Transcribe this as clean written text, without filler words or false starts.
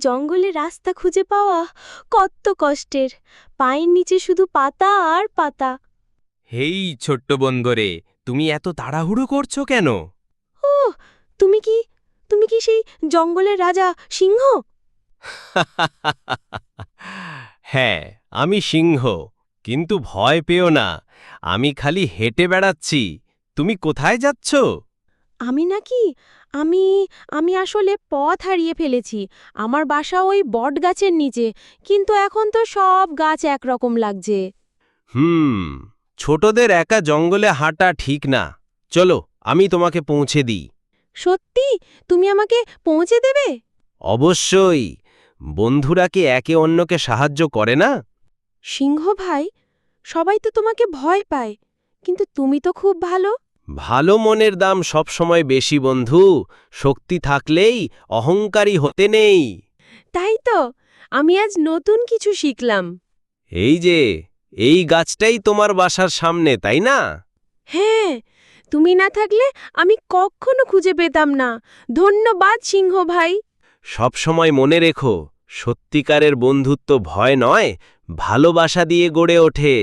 জঙ্গলে রাস্তা খুঁজে পাওয়া কত কষ্টের। পায়ের নিচে শুধু পাতা আর পাতা। হেই ছোট্ট বন্ধুরে, তুমি এত তাড়াহুড়ো করছো কেন? ও, তুমি কি তুমি কি সেই জঙ্গলের রাজা সিংহ? হ্যাঁ, আমি সিংহ, কিন্তু ভয় পেও না, আমি খালি হেঁটে বেড়াচ্ছি। তুমি কোথায় যাচ্ছ? আমি নাকি আমি আমি আসলে পথ হারিয়ে ফেলেছি। আমার বাসা ওই বটগাছের নিচে, কিন্তু এখন তো সব গাছ একরকম লাগছে। ছোটদের একা জঙ্গলে হাঁটা ঠিক না। চলো, আমি তোমাকে পৌঁছে দিই। সত্যি তুমি আমাকে পৌঁছে দেবে? অবশ্যই। বন্ধুরা কি একে অন্যকে সাহায্য করে না? সিংহ ভাই, সবাই তো তোমাকে ভয় পায়, কিন্তু তুমি তো খুব ভালো। ভালো মনের দাম সবসময় বেশি বন্ধু। শক্তি থাকলেই অহংকারী হতে নেই। তাই তো, আমি আজ নতুন কিছু শিখলাম। এই যে, এই গাছটাই তোমার বাসার সামনে, তাই না? হ্যাঁ, তুমি না থাকলে আমি কখনো খুঁজে পেতাম না। ধন্যবাদ সিংহ ভাই। সবসময় মনে রেখো, সত্যিকারের বন্ধুত্ব ভয় নয়, ভালোবাসা দিয়ে গড়ে ওঠে।